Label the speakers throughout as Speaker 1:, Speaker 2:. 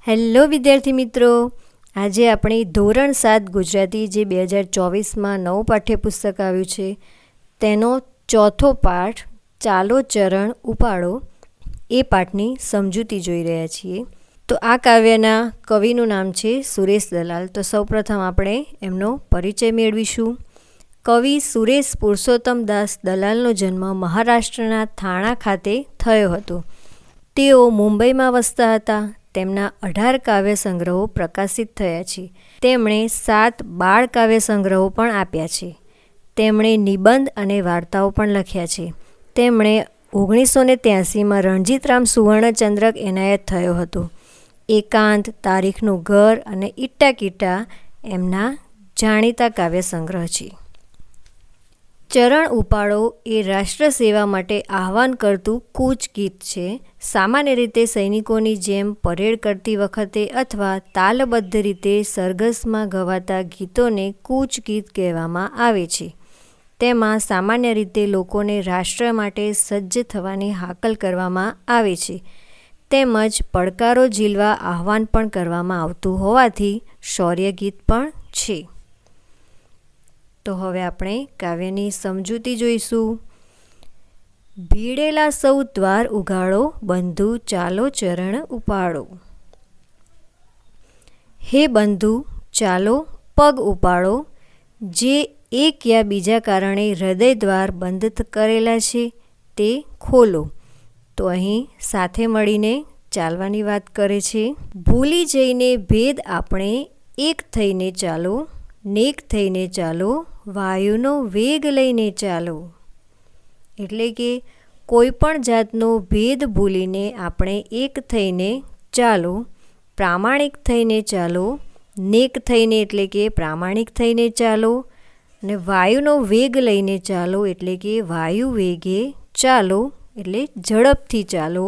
Speaker 1: Hello વિદ્યાર્થી મિત્રો, આજે આપણે ધોરણ 7 ગુજરાતી જે 2024માં નવું પાઠ્યપુસ્તક આવ્યું છે તેનો ચોથો પાઠ ચાલો ચરણ ઉપાડો એ પાઠની સમજૂતી જોઈ રહ્યા છીએ. તો આ કાવ્યના કવિનું નામ છે સુરેશ દલાલ. તો સૌપ્રથમ આપણે એમનો પરિચય મેળવીશું. કવિ સુરેશ પુરુષોત્તમદાસ દલાલનો જન્મ મહારાષ્ટ્રના થાણા ખાતે થયો હતો. તેઓ મુંબઈમાં વસતા હતા. તેમના 18 કાવ્ય સંગ્રહો પ્રકાશિત થયા છે. તેમણે 7 બાળ કાવ્ય સંગ્રહો પણ આપ્યા છે. તેમણે નિબંધ અને વાર્તાઓ પણ લખ્યા છે. તેમણે 1983માં રણજીતરામ સુવર્ણચંદ્રક એનાયત થયો હતો. એકાંત, તારીખનું ઘર અને ઇટ્ટા કીટા એમના જાણીતા કાવ્ય સંગ્રહ છે. ચરણ ઉપાડો એ રાષ્ટ્ર સેવા માટે આહ્વાન કરતું કૂચ ગીત છે. સામાન્ય રીતે સૈનિકોની જેમ પરેડ કરતી વખતે અથવા તાલબદ્ધ રીતે સરઘસમાં ગવાતા ગીતોને કૂચ ગીત કહેવામાં આવે છે. તેમાં સામાન્ય રીતે લોકોને રાષ્ટ્ર માટે સજ્જ થવાની હાકલ કરવામાં આવે છે. તેમજ પડકારો ઝીલવા આહ્વાન પણ કરવામાં આવતું હોવાથી શૌર્ય ગીત પણ છે. તો હવે આપણે કાવ્યની સમજૂતી જોઈશું. ભીડેલા સૌ દ્વાર ઉગાડો, બંધુ ચાલો ચરણ ઉપાડો. હે બંધુ ચાલો પગ ઉપાડો, જે એક યા બીજા કારણે હૃદય દ્વાર બંધ કરેલા છે તે ખોલો. તો અહીં સાથે મળીને ચાલવાની વાત કરે છે. ભૂલી જઈને ભેદ આપણે એક થઈને ચાલો, નેક થઈને ચાલો, વાયુનો વેગ લઈને ચાલો. એટલે કે કોઈ પણ જાતનો ભેદ ભૂલીને આપણે એક થઈને ચાલો, પ્રામાણિક થઈને ચાલો, નેક થઈને એટલે કે પ્રામાણિક થઈને ચાલો, અને વાયુનો વેગ લઈને ચાલો એટલે કે વાયુ વેગે ચાલો એટલે ઝડપથી ચાલો.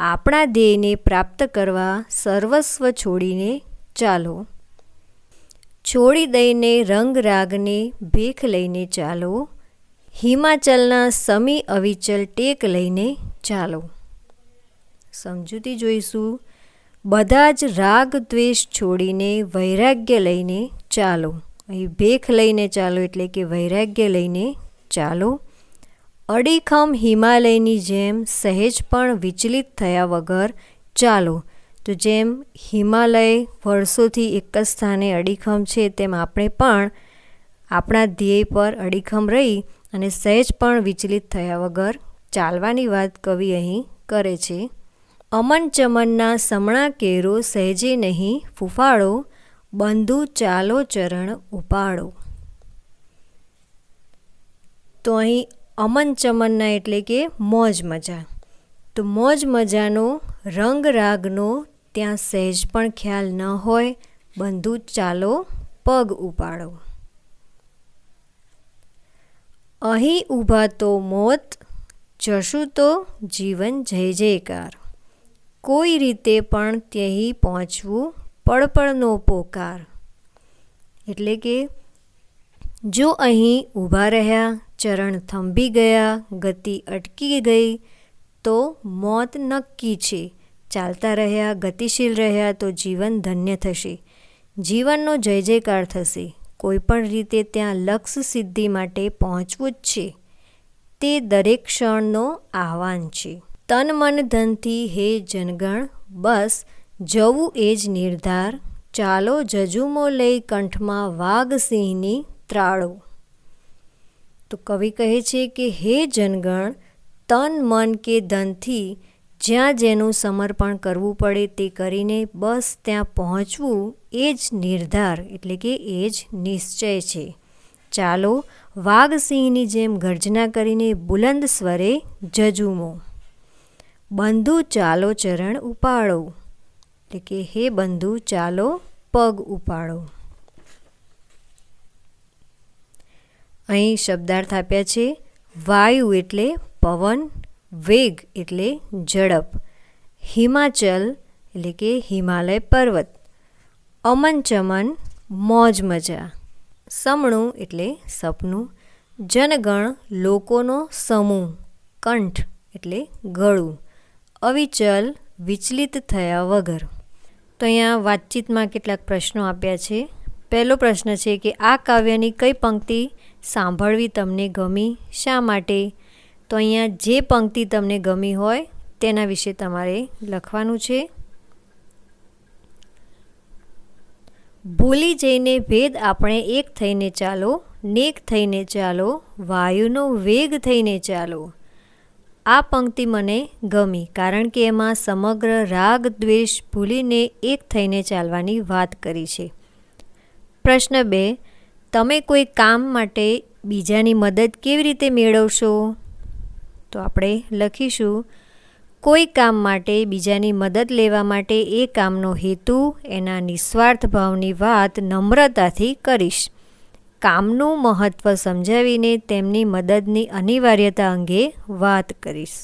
Speaker 1: આપણા ધ્યેયને પ્રાપ્ત કરવા સર્વસ્વ છોડીને ચાલો. છોડી દઈને રંગ રાગને ભેખ લઈને ચાલો, હિમાચલના સમી અવિચલ ટેક લઈને ચાલો. સમજૂતી જોઈશું. બધા જ રાગ દ્વેષ છોડીને વૈરાગ્ય લઈને ચાલો. અહીં ભેખ લઈને ચાલો એટલે કે વૈરાગ્ય લઈને ચાલો. અડીખમ હિમાલયની જેમ સહેજ પણ વિચલિત થયા વગર ચાલો. તો જેમ હિમાલય વર્ષોથી એક જ સ્થાને અડીખમ છે, તેમ આપણે પણ આપણા ધ્યેય પર અડીખમ રહી અને સહેજ પણ વિચલિત થયા વગર ચાલવાની વાત કવિ અહીં કરે છે. અમન ચમનના સમણા કેરો સહેજે નહીં ફૂફાડો, બંધુ ચાલો ચરણ ઉપાડો. તો અહીં અમન ચમનના એટલે કે મોજ મજા. તો મોજ મજાનો રંગ રાગનો ત્યાં સહેજ પણ ખ્યાલ ન હોય. બંધુ ચાલો પગ ઉપાડો. અહીં ઊભા તો મોત, જશું તો જીવન જય જયકાર. કોઈ રીતે પણ ત્યહીં પહોંચવું પળપળનો પોકાર. એટલે કે જો અહીં ઊભા રહ્યા, ચરણ થંભી ગયા, ગતિ અટકી ગઈ તો મોત નક્કી છે. ચાલતા રહ્યા, ગતિશીલ રહ્યા તો જીવન ધન્ય થશે. જીવનનો જય જયકાર થશે. કોઈ પણ રીતે ત્યાં લક્ષ્ય સિદ્ધિ માટે પહોંચવું જ છે. તે દરેક ક્ષણનો આહ્વાન છે. તન મન ધનથી હે જનગણ, બસ જવું એ જ નિર્ધાર. ચાલો જજુમો લઈ કંઠમાં વાઘ સિંહની ત્રાળો. તો કવિ કહે છે કે હે જનગણ, તન મન કે ધનથી જ્યાં જેનું સમર્પણ કરવું પડે તે કરીને બસ ત્યાં પહોંચવું એ જ નિર્ધાર એટલે કે એ જ નિશ્ચય છે. ચાલો વાઘસિંહની જેમ ગર્જના કરીને બુલંદ સ્વરે જજુમો. બંધુ ચાલો ચરણ ઉપાડો એટલે કે હે બંધુ ચાલો પગ ઉપાડો. અહીં શબ્દાર્થ આપ્યા છે. વાયુ એટલે પવન, વેગ એટલે ઝડપ, હિમાચલ એટલે કે હિમાલય પર્વત, અમન ચમન મોજ મજા, સમણું એટલે સપનું, જનગણ લોકોનો સમૂહ, કંઠ એટલે ગળું, અવિચલ વિચલિત થયા વગર. તો અહીંયા વાતચીતમાં કેટલાક પ્રશ્નો આપ્યા છે. પહેલો પ્રશ્ન છે કે આ કાવ્યની કઈ પંક્તિ સાંભળવી તમને ગમી, શા માટે? તો અહીંયા જે પંક્તિ તમને ગમી હોય તેના વિશે તમારે લખવાનું છે. ભૂલી જઈને ભેદ આપણે એક થઈને ચાલો, નેક થઈને ચાલો, વાયુનો વેગ થઈને ચાલો. આ પંક્તિ મને ગમી કારણ કે એમાં સમગ્ર રાગ દ્વેષ ભૂલીને એક થઈને ચાલવાની વાત કરી છે. પ્રશ્ન 2, તમે કોઈ કામ માટે બીજાની મદદ કેવી રીતે મેળવશો? તો આપણે લખીશું, કોઈ કામ માટે બીજાની મદદ લેવા માટે એ કામનો હેતુ, એના નિસ્વાર્થ ભાવની વાત નમ્રતાથી કરીશ. કામનું મહત્ત્વ સમજાવીને તેમની મદદની અનિવાર્યતા અંગે વાત કરીશ.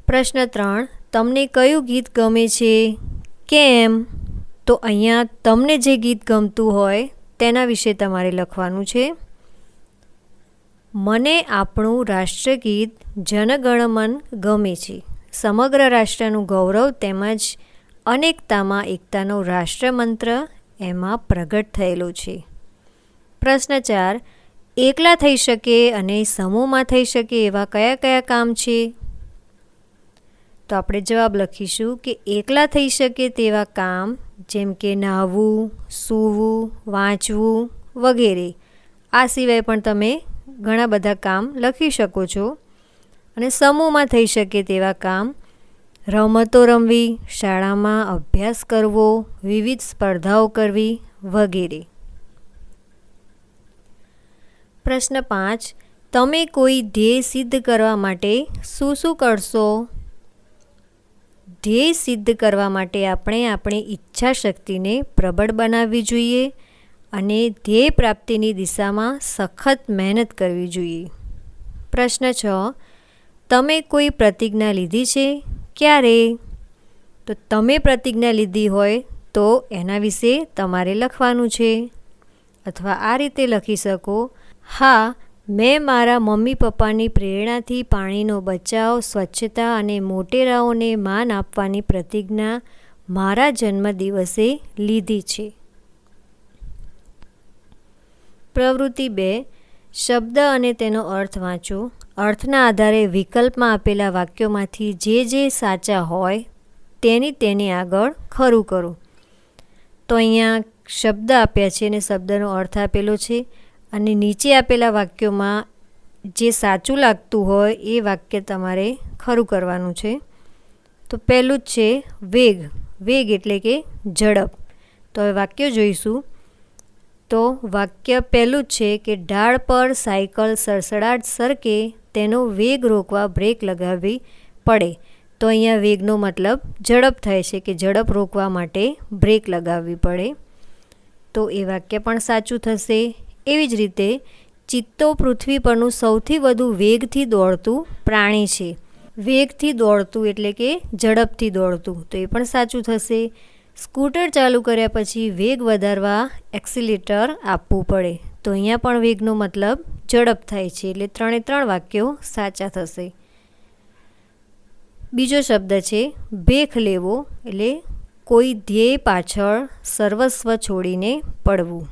Speaker 1: પ્રશ્ન 3, તમને કયું ગીત ગમે છે, કેમ? તો અહીંયા તમને જે ગીત ગમતું હોય તેના વિશે તમારે લખવાનું છે. મને આપણું રાષ્ટ્રગીત જનગણમન ગમે છે. સમગ્ર રાષ્ટ્રનું ગૌરવ તેમજ અનેકતામાં એકતાનો રાષ્ટ્રમંત્ર એમાં પ્રગટ થયેલો છે. પ્રશ્ન 4, એકલા થઈ શકે અને સમૂહમાં થઈ શકે એવા કયા કયા કામ છે? તો આપણે જવાબ લખીશું કે એકલા થઈ શકે તેવા કામ જેમ કે નહાવું, સૂવું, વાંચવું વગેરે. આ સિવાય પણ તમે ઘણા બધા કામ લખી શકો છો. અને સમૂહમાં થઈ શકે તેવા કામ રમતો રમવી, શાળામાં અભ્યાસ કરવો, વિવિધ સ્પર્ધાઓ કરવી વગેરે. પ્રશ્ન 5, તમે કોઈ ધ્યેય સિદ્ધ કરવા માટે શું શું કરશો? ધ્યેય સિદ્ધ કરવા માટે આપણે આપણી ઈચ્છા શક્તિને પ્રબળ બનાવવી જોઈએ અને ધ્યેય પ્રાપ્તિની દિશામાં સખત મહેનત કરવી જોઈએ. પ્રશ્ન 6, તમે કોઈ પ્રતિજ્ઞા લીધી છે, ક્યારે? તો તમે પ્રતિજ્ઞા લીધી હોય તો એના વિશે તમારે લખવાનું છે. અથવા આ રીતે લખી શકો, હા, મેં મારા મમ્મી પપ્પાની પ્રેરણાથી પાણીનો બચાવ, સ્વચ્છતા અને મોટેરાઓને માન આપવાની પ્રતિજ્ઞા મારા જન્મદિવસે લીધી છે. પ્રવૃત્તિ 2, શબ્દ અને તેનો અર્થ વાંચો. અર્થના આધારે વિકલ્પમાં આપેલા વાક્યોમાંથી જે સાચા હોય તેની આગળ ખરું કરો. તો અહીંયા શબ્દ આપ્યા છે અને શબ્દનો અર્થ આપેલો છે અને નીચે આપેલા વાક્યોમાં જે સાચું લાગતું હોય એ વાક્ય તમારે ખરું કરવાનું છે. તો પહેલું જ છે વેગ. વેગ એટલે કે ઝડપ. તો હવે વાક્ય જોઈશું. તો વાક્ય પહેલું જ છે કે ઢાળ પર સાયકલ સડસડાટ સરકે, તેનો વેગ રોકવા બ્રેક લગાવવી પડે. તો અહીંયા વેગનો મતલબ ઝડપ થાય છે કે ઝડપ રોકવા માટે બ્રેક લગાવવી પડે. તો એ વાક્ય પણ સાચું થશે. એવી જ રીતે ચિત્તો પૃથ્વી પરનું સૌથી વધુ વેગથી દોડતું પ્રાણી છે. વેગથી દોડતું એટલે કે ઝડપથી દોડતું, તો એ પણ સાચું થશે. સ્કૂટર ચાલુ કર્યા પછી વેગ વધારવા એક્સિલેટર આપવું પડે. તો અહીંયા પણ વેગનો મતલબ ઝડપ થાય છે, એટલે 3 વાક્યો સાચા થશે. બીજો શબ્દ છે ભેખ લેવો, એટલે કોઈ ધ્યેય પાછળ સર્વસ્વ છોડીને પડવું.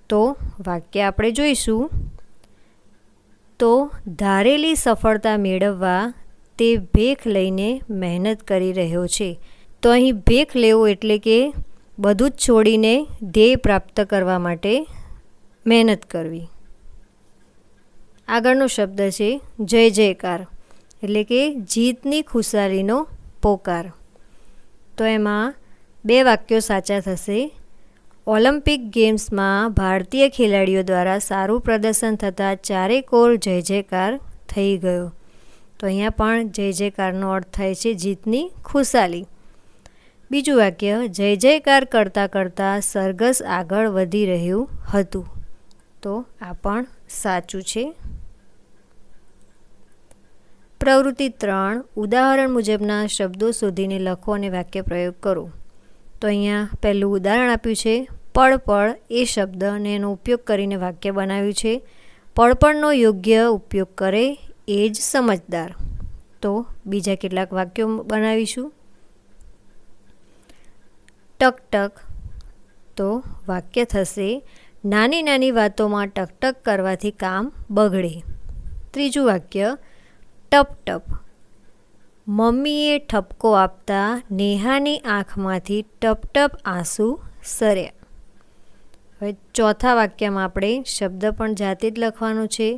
Speaker 1: તો વાક્ય આપણે જોઈશું. તો ધારેલી સફળતા મેળવવા તે ભેખ લઈને મહેનત કરી રહ્યો છે. તો અહીં ભેખ લેવો એટલે કે બધું જ છોડીને ધ્યેય પ્રાપ્ત કરવા માટે મહેનત કરવી. આગળનો શબ્દ છે જય જયકાર, એટલે કે જીતની ખુશાલીનો પોકાર. તો એમાં 2 વાક્યો સાચા થશે. ઓલિમ્પિક ગેમ્સમાં ભારતીય ખેલાડીઓ દ્વારા સારું પ્રદર્શન થતાં ચારેકોર જય જયકાર થઈ ગયો. તો અહીંયા પણ જય જયકારનો અર્થ થાય છે જીતની ખુશાલી. બીજું વાક્ય જય જયકાર કરતાં કરતાં સરઘસ આગળ વધી રહ્યું હતું. તો આ પણ સાચું છે. પ્રવૃત્તિ 3, ઉદાહરણ મુજબના શબ્દો શોધીને લખો અને વાક્ય પ્રયોગ કરો. તો અહીંયા પહેલું ઉદાહરણ આપ્યું છે પડપડ એ શબ્દ અને એનો ઉપયોગ કરીને વાક્ય બનાવ્યું છે. પડપડનો યોગ્ય ઉપયોગ કરે એ જ સમજદાર. તો બીજા કેટલાક વાક્યો બનાવીશું. ટક ટક, તો વાક્ય થશે નાની નાની વાતોમાં ટકટક કરવાથી કામ બગડે. ત્રીજું વાક્ય ટપ ટપ, મમ્મીએ ઠપકો આપતા નેહાની આંખમાંથી ટપ ટપ આંસુ સર્યા. હવે ચોથા વાક્યમાં આપણે શબ્દ પણ જાતે જ લખવાનો છે.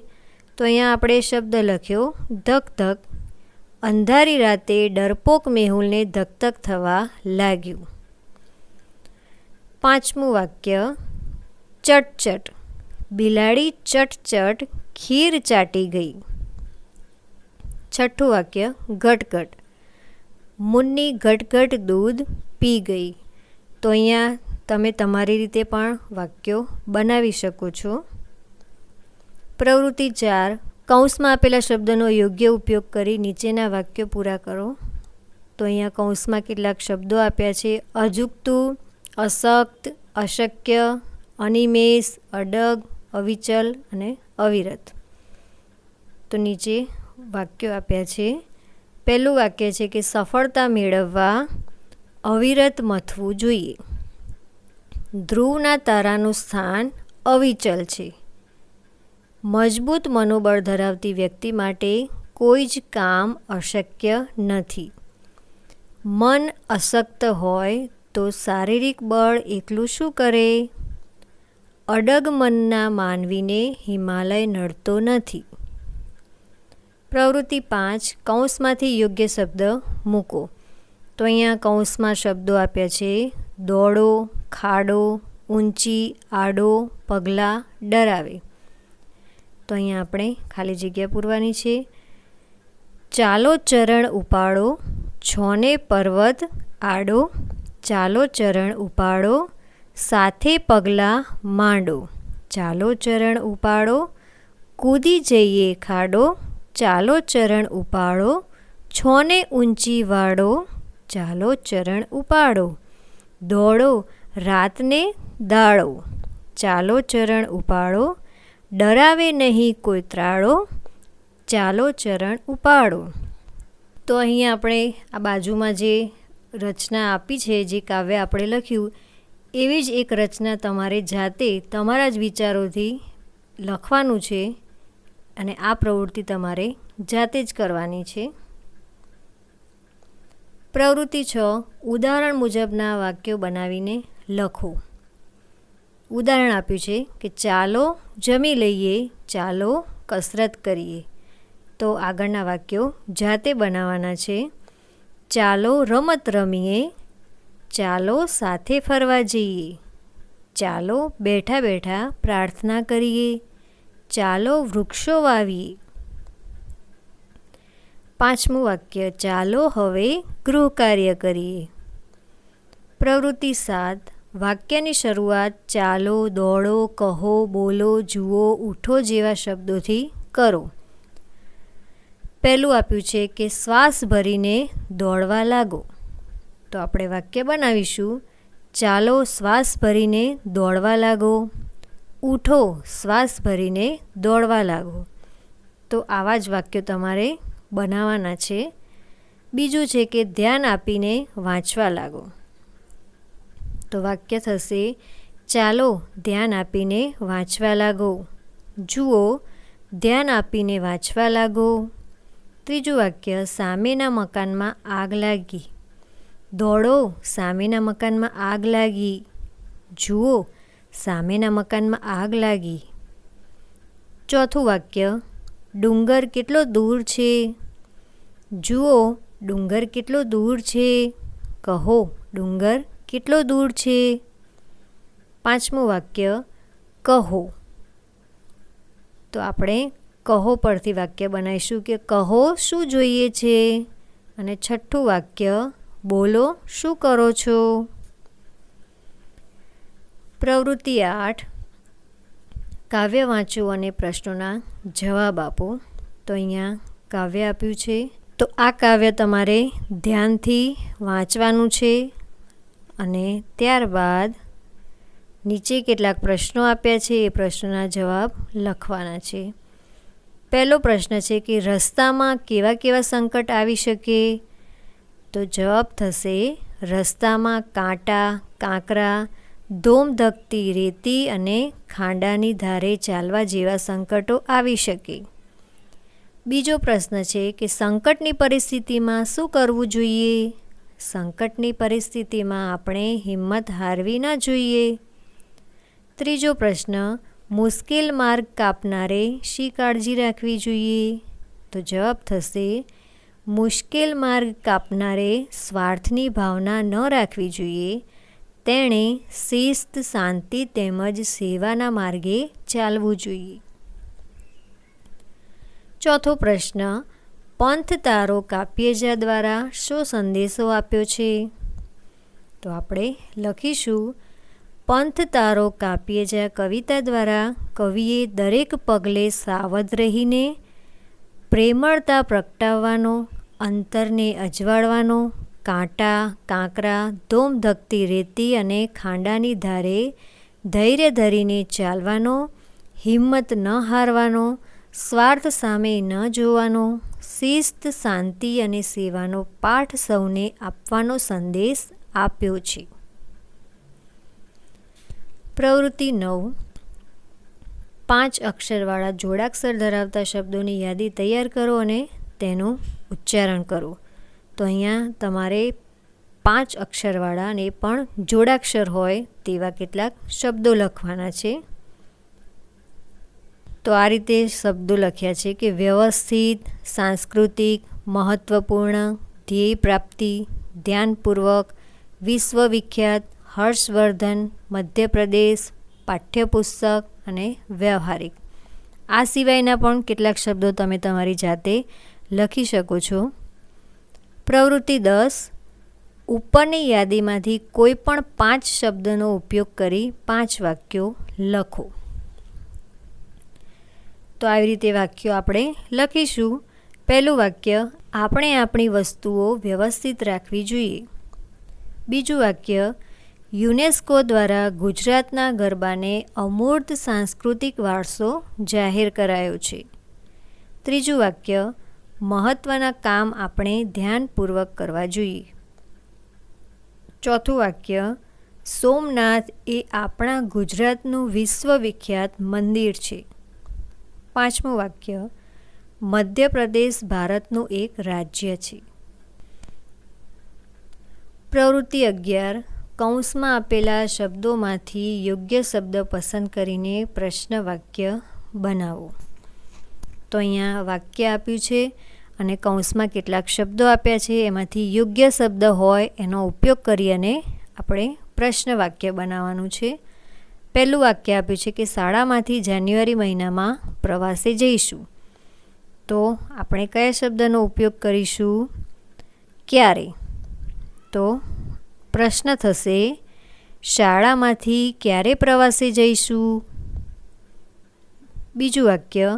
Speaker 1: તો અહીંયા આપણે શબ્દ લખ્યો ધક ધક, અંધારી રાતે ડરપોક મેહુલને ધક ધક થવા લાગ્યું. પાંચમું વાક્ય ચટચટ, બિલાડી ચટચટ ખીર ચાટી ગઈ. છઠ્ઠું વાક્ય ઘટઘટ, મુન્ની ઘટઘટ દૂધ પી ગઈ. તો અહીંયા તમે તમારી રીતે પણ વાક્યો બનાવી શકો છો. પ્રવૃત્તિ 4, કૌંસમાં આપેલા શબ્દનો યોગ્ય ઉપયોગ કરી નીચેના વાક્યો પૂરા કરો. તો અહીંયા કૌંસમાં કેટલાક શબ્દો આપ્યા છે: અજુગતું, અશક્ત, અશક્ય, અનિમેષ, અડગ, અવિચલ અને અવિરત. તો નીચે વાક્યો આપ્યા છે. પહેલું વાક્ય છે કે સફળતા મેળવવા અવિરત મથવું જોઈએ. ધ્રુવના તારાનું સ્થાન અવિચલ છે. મજબૂત મનોબળ ધરાવતી વ્યક્તિ માટે કોઈ જ કામ અશક્ય નથી. મન અશક્ત હોય તો શારીરિક બળ એકલું શું કરે? અડગ મનના માનવીને હિમાલય નડતો નથી. પ્રવૃત્તિ 5, કૌંસમાંથી યોગ્ય શબ્દ મૂકો. તો અહીંયા કૌંસમાં શબ્દો આપ્યા છે: દોડો, ખાડો, ઊંચી, આડો, પગલાં, ડરાવે. તો અહીંયા આપણે ખાલી જગ્યા પૂરવાની છે. ચાલો ચરણ ઉપાડો, છોને પર્વત આડો, ચાલો ચરણ ઉપાડો, સાથે પગલાં માંડો, ચાલો ચરણ ઉપાડો, કૂદી જઈએ ખાડો, ચાલો ચરણ ઉપાડો, છોને ઊંચી વાળો, ચાલો ચરણ ઉપાડો, દોડો રાતને દાડો, ચાલો ચરણ ઉપાડો, ડરાવે નહીં કોઈ ત્રાળો, ચાલો ચરણ ઉપાડો. તો અહીંયા આપણે આ બાજુમાં જે રચના આપી છે, જે કાવ્ય આપણે લખ્યું, એવી જ એક રચના તમારે જાતે તમારા જ વિચારોથી લખવાનું છે અને આ પ્રવૃત્તિ તમારે જાતે જ કરવાની છે. પ્રવૃત્તિ 6, ઉદાહરણ મુજબના વાક્યો બનાવીને લખો. ઉદાહરણ આપ્યું છે કે ચાલો જમી લઈએ, ચાલો કસરત કરીએ. તો આગળના વાક્યો જાતે બનાવવાના છે. ચાલો રમત રમીએ, ચાલો સાથે ફરવા જઈએ, ચાલો બેઠા બેઠા પ્રાર્થના કરીએ, ચાલો વૃક્ષો વાવીએ. પાંચમું વાક્ય ચાલો હવે ગૃહ કાર્ય કરીએ. પ્રવૃત્તિ 7, વાક્યની શરૂઆત ચાલો, દોડો, કહો, બોલો, જુઓ, ઉઠો જેવા શબ્દોથી કરો. પહેલું આપ્યું છે કે શ્વાસ ભરીને દોડવા લાગો. તો આપણે વાક્ય બનાવીશું: ચાલો શ્વાસ ભરીને દોડવા લાગો, ઉઠો શ્વાસ ભરીને દોડવા લાગો. તો આવા જ વાક્યો તમારે બનાવવાના છે. બીજું છે કે ધ્યાન આપીને વાંચવા લાગો. તો વાક્ય થશે: ચાલો ધ્યાન આપીને વાંચવા લાગો, જુઓ ધ્યાન આપીને વાંચવા લાગો. ત્રીજું વાક્ય સામેના મકાનમાં આગ લાગી. દોડો સામેના મકાનમાં આગ લાગી, જુઓ સામેના મકાનમાં આગ લાગી. ચોથું વાક્ય ડુંગર કેટલો દૂર છે, જુઓ ડુંગર કેટલો દૂર છે, કહો ડુંગર કેટલો દૂર છે. પાંચમું વાક્ય કહો. તો આપણે કહો પરથી વાક્ય બનાવીશું કે કહો શું જોઈએ છે. અને છઠ્ઠું વાક્ય બોલો શું કરો છો. પ્રવૃત્તિ 8, કાવ્ય વાંચો અને પ્રશ્નોના જવાબ આપો. તો અહીંયા કાવ્ય આપ્યું છે. તો આ કાવ્ય તમારે ધ્યાનથી વાંચવાનું છે અને ત્યારબાદ નીચે કેટલાક પ્રશ્નો આપ્યા છે, એ પ્રશ્નોના જવાબ લખવાના છે. પહેલો પ્રશ્ન છે કે રસ્તામાં કેવા કેવા સંકટ આવી શકે. તો જવાબ થશે રસ્તામાં કાંટા, કાંકરા, ધોમધકતી રેતી અને ખાંડાની ધારે ચાલવા જેવા સંકટો આવી શકે. બીજો પ્રશ્ન છે કે સંકટની પરિસ્થિતિમાં શું કરવું જોઈએ? સંકટની પરિસ્થિતિમાં આપણે હિંમત હારવી ન જોઈએ. ત્રીજો પ્રશ્ન, મુશ્કેલ માર્ગ કાપનારે શી કાળજી રાખવી જોઈએ? તો જવાબ થશે, મુશ્કેલ માર્ગ કાપનારે સ્વાર્થની ભાવના ન રાખવી જોઈએ. તેણે શિસ્ત, શાંતિ તેમજ સેવાના માર્ગે ચાલવું જોઈએ. ચોથો પ્રશ્ન, પંથ તારો કાપ્યે જા દ્વારા શો સંદેશો આપ્યો છે? તો આપણે લખીશું, પંથ તારો કાપ્યે જા કવિતા દ્વારા કવિએ દરેક પગલે સાવધ રહીને પ્રેમળતા પ્રગટાવવાનો, અંતરને અજવાળવાનો, કાંટા, કાંકરા, ધોમધકતી રેતી અને ખાંડાની ધારે ધૈર્ય ધરીને ચાલવાનો, હિંમત ન હારવાનો, સ્વાર્થ સામે ન જોવાનો, શિસ્ત, શાંતિ અને સેવાનો પાઠ સૌને આપવાનો સંદેશ આપ્યો છે. પ્રવૃત્તિ 9, 5 અક્ષરવાળા જોડાક્ષર ધરાવતા શબ્દોની યાદી તૈયાર કરો અને તેનું ઉચ્ચારણ કરો. તો અહીંયા તમારે 5 અક્ષરવાળા અને પણ જોડાક્ષર હોય તેવા કેટલાક શબ્દો લખવાના છે. તો આ રીતે શબ્દો લખ્યા છે કે વ્યવસ્થિત, સાંસ્કૃતિક, મહત્ત્વપૂર્ણ, ધ્યેય પ્રાપ્તિ, ધ્યાનપૂર્વક, વિશ્વવિખ્યાત, હર્ષવર્ધન, મધ્યપ્રદેશ, પાઠ્યપુસ્તક અને વ્યવહારિક. આ સિવાયના પણ કેટલાક શબ્દો તમે તમારી જાતે લખી શકો છો. પ્રવૃત્તિ 10, ઉપરની યાદીમાંથી કોઈ પણ 5 શબ્દનો ઉપયોગ કરી 5 વાક્યો લખો. તો આવી રીતે વાક્યો આપણે લખીશું. પહેલું વાક્ય, આપણે આપણી વસ્તુઓ વ્યવસ્થિત રાખવી જોઈએ. બીજું વાક્ય, યુનેસ્કો દ્વારા ગુજરાતના ગરબાને અમૂર્ત સાંસ્કૃતિક વારસો જાહેર કરાયો છે. ત્રીજું વાક્ય, મહત્ત્વના કામ આપણે ધ્યાનપૂર્વક કરવા જોઈએ. ચોથું વાક્ય, સોમનાથ એ આપણા ગુજરાતનું વિશ્વવિખ્યાત મંદિર છે. પાંચમું વાક્ય, મધ્યપ્રદેશ ભારતનું એક રાજ્ય છે. પ્રવૃત્તિ 11, કૌંસમાં આપેલા શબ્દોમાંથી યોગ્ય શબ્દ પસંદ કરીને પ્રશ્ન વાક્ય બનાવો. તો અહીંયા વાક્ય આપ્યું છે અને કૌંસમાં કેટલાક શબ્દો આપ્યા છે. એમાંથી યોગ્ય શબ્દ હોય એનો ઉપયોગ કરી અને આપણે પ્રશ્ન વાક્ય બનાવવાનું છે. પહેલું વાક્ય આપ્યું છે કે શાળામાંથી જાન્યુઆરી મહિનામાં પ્રવાસે જઈશું. તો આપણે કયા શબ્દનો ઉપયોગ કરીશું? ક્યારે? તો પ્રશ્ન થશે, શાળામાંથી ક્યારે પ્રવાસે જઈશું? બીજું વાક્ય,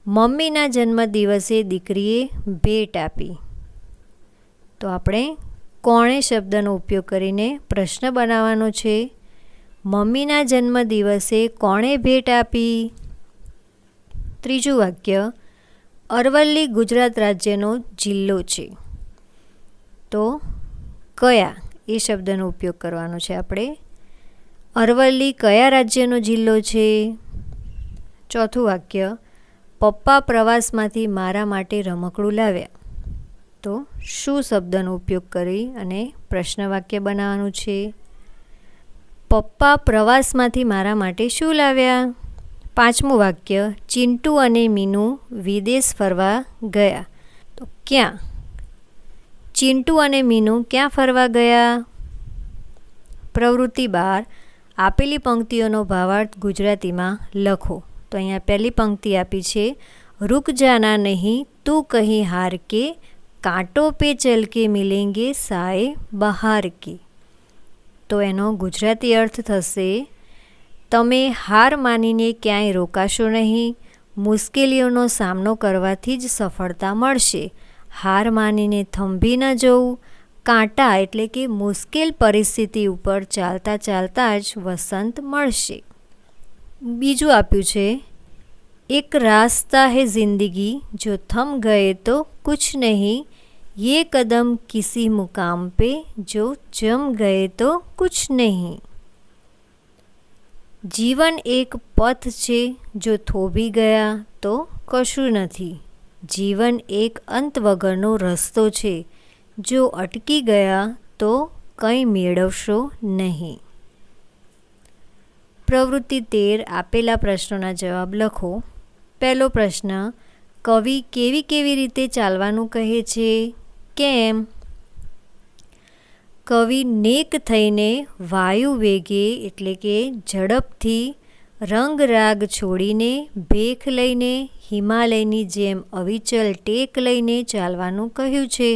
Speaker 1: મમ્મીના જન્મદિવસે દીકરીએ ભેટ આપી. તો આપણે કોણે શબ્દનો ઉપયોગ કરીને પ્રશ્ન બનાવવાનો છે? મમ્મીના જન્મદિવસે કોણે ભેટ આપી? ત્રીજું વાક્ય, અરવલ્લી ગુજરાત રાજ્યનો જિલ્લો છે. તો કયા એ શબ્દનો ઉપયોગ કરવાનો છે આપણે? અરવલ્લી કયા રાજ્યનો જિલ્લો છે? ચોથું વાક્ય, પપ્પા પ્રવાસમાંથી મારા માટે રમકડું લાવ્યા. તો શું શબ્દનો ઉપયોગ કરી અને પ્રશ્ન વાક્ય બનાવવાનું છે? પપ્પા પ્રવાસમાંથી મારા માટે શું લાવ્યા? પાંચમું વાક્ય, ચિંટુ અને મીનુ વિદેશ ફરવા ગયા. તો ક્યાં? ચિંટુ અને મીનુ ક્યાં ફરવા ગયા? પ્રવૃત્તિ 12, આપેલી પંક્તિઓનો ભાવાર્થ ગુજરાતીમાં લખો. તો અહીંયા પહેલી પંક્તિ આપી છે, રૂક જાના નહીં તું કહી હાર કે, કાંટો પે ચલ કે મિલેંગે સાએ બહાર કે. તો એનો ગુજરાતી અર્થ થશે, તમે હાર માનીને ક્યાંય રોકાશો નહીં. મુશ્કેલીઓનો સામનો કરવાથી જ સફળતા મળશે. હાર માનીને થંભી ન જવું. કાંટા એટલે કે મુશ્કેલ પરિસ્થિતિ ઉપર ચાલતા ચાલતા જ વસંત મળશે. બીજું આપ્યું છે, એક રાસ્તા હૈ જિંદગી જો થમ ગયે તો કુછ નહીં, ये कदम किसी मुकाम पे जो जम गए तो कुछ नहीं। जीवन एक पथ छे जो થોભી ગયા તો કશું નથી। જીવન એક અંત વગરનો રસ્તો છે, જો અટકી ગયા તો કંઈ મેળવશો નહીં। પ્રવૃત્તિ 13 આપેલા પ્રશ્નોના જવાબ લખો। પહેલો પ્રશ્ન, કવિ કેવી કેવી રીતે ચાલવાનું કહે છે? કેમ? કવિ નેક થઈને વાયુ વેગે એટલે કે ઝડપથી રંગરાગ છોડીને ભેખ લઈને હિમાલયની જેમ અવિચલ ટેક લઈને ચાલવાનું કહ્યું છે,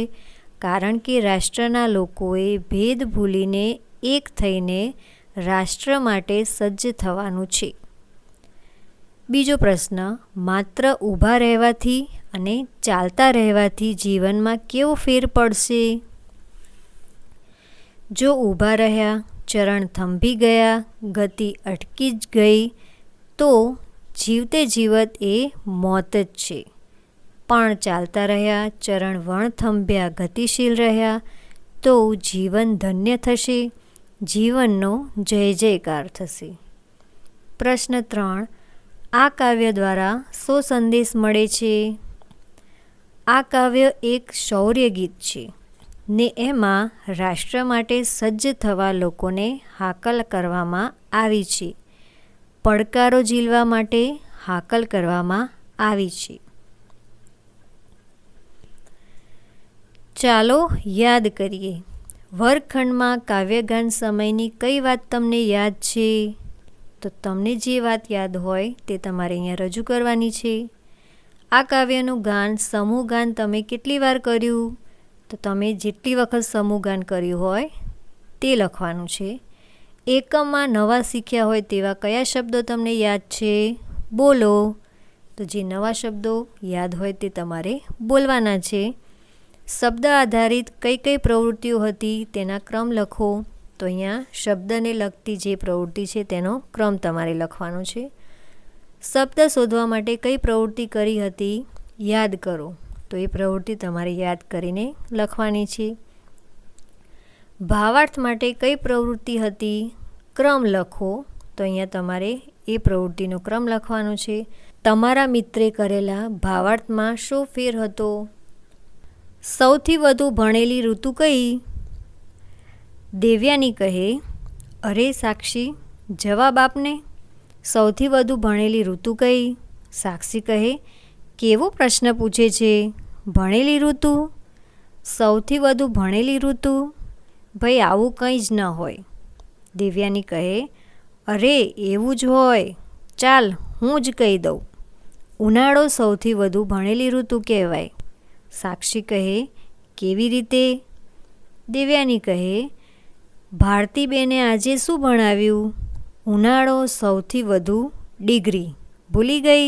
Speaker 1: કારણ કે રાષ્ટ્રના લોકોએ ભેદ ભૂલીને એક થઈને રાષ્ટ્ર માટે સજ્જ થવાનું છે। બીજો પ્રશ્ન, માત્ર ઊભા રહેવાથી અને ચાલતા રહેવાથી જીવનમાં કેવો ફેર પડશે? જો ઊભા રહ્યા, ચરણ થંભી ગયા, ગતિ અટકી જ ગઈ તો જીવતે જીવત એ મોત જ છે। પણ ચાલતા રહ્યા, ચરણ વણથંભ્યા, ગતિશીલ રહ્યા તો જીવન ધન્ય થશે, જીવનનો જય જયકાર થશે। પ્રશ્ન 3, આ કાવ્ય દ્વારા શો સંદેશ મળે છે? આ કાવ્ય એક શૌર્ય ગીત છે ને એમાં રાષ્ટ્ર માટે સજ્જ થવા લોકોને હાકલ કરવામાં આવી છે, પડકારો ઝીલવા માટે હાકલ કરવામાં આવી છે। ચાલો યાદ કરીએ। વર્ગખંડમાં કાવ્યગાન સમયની કઈ વાત તમને યાદ છે? તો તમને જે વાત યાદ હોય તે તમારે અહીંયા રજૂ કરવાની છે। આ કાવ્યનું ગાન, સમૂહ ગાન તમે કેટલી વાર કર્યું? તો તમે જેટલી વખત સમૂહ ગાન કર્યું હોય તે લખવાનું છે। એકમમાં નવા શીખ્યા હોય તેવા કયા શબ્દો તમને યાદ છે? બોલો। તો જે નવા શબ્દો યાદ હોય તે તમારે બોલવાના છે। શબ્દ આધારિત કઈ કઈ પ્રવૃત્તિઓ હતી તેના ક્રમ લખો। તો અહીંયા શબ્દને લગતી જે પ્રવૃત્તિ છે તેનો ક્રમ તમારે લખવાનો છે। શબ્દ શોધવા માટે કઈ પ્રવૃત્તિ કરી હતી યાદ કરો, તો એ પ્રવૃત્તિ તમારે યાદ કરીને લખવાની છે। ભાવાર્થ માટે કઈ પ્રવૃત્તિ હતી ક્રમ લખો, તો અહીંયા તમારે એ પ્રવૃત્તિનો ક્રમ લખવાનો છે। તમારા મિત્રે કરેલા ભાવાર્થમાં શો ફેર હતો? સૌથી વધુ ભણેલી ઋતુ કઈ? દેવ્યાની કહે, અરે સાક્ષી જવાબ આપને, સૌથી વધુ ભણેલી ઋતુ કઈ? સાક્ષી કહે, કેવો પ્રશ્ન પૂછે છે, ભણેલી ઋતુ? સૌથી વધુ ભણેલી ઋતુ? ભાઈ આવું કંઈ જ ન હોય। દેવ્યાની કહે, અરે એવું જ હોય, ચાલ હું જ કહી દઉં, ઉનાળો સૌથી વધુ ભણેલી ઋતુ કહેવાય। સાક્ષી કહે, કેવી રીતે? દેવ્યાની કહે, ભારતીબેને આજે શું ભણાવ્યું? ઉનાળો સૌથી વધુ ડિગ્રી, ભૂલી ગઈ?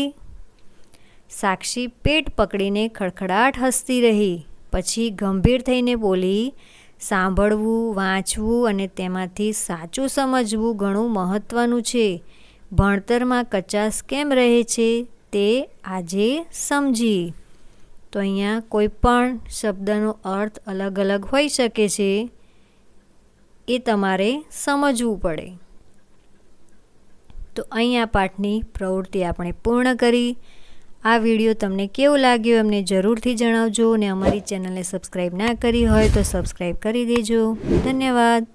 Speaker 1: સાક્ષી પેટ પકડીને ખડખડાટ હસતી રહી, પછી ગંભીર થઈને બોલી, સાંભળવું, વાંચવું અને તેમાંથી સાચું સમજવું ઘણું મહત્ત્વનું છે। ભણતરમાં કચાશ કેમ રહે છે તે આજે સમજી। તો અહીંયા કોઈ પણ શબ્દનો અર્થ અલગ અલગ હોઈ શકે છે, એ તમારે સમજવું પડે। તો અહીંયા પાઠની પ્રવૃત્તિ આપણે પૂર્ણ કરી। આ વિડીયો તમને કેવો લાગ્યો એમને જરૂરથી જણાવજો અને અમારી ચેનલને સબસ્ક્રાઈબ ના કરી હોય તો સબસ્ક્રાઈબ કરી દેજો। ધન્યવાદ।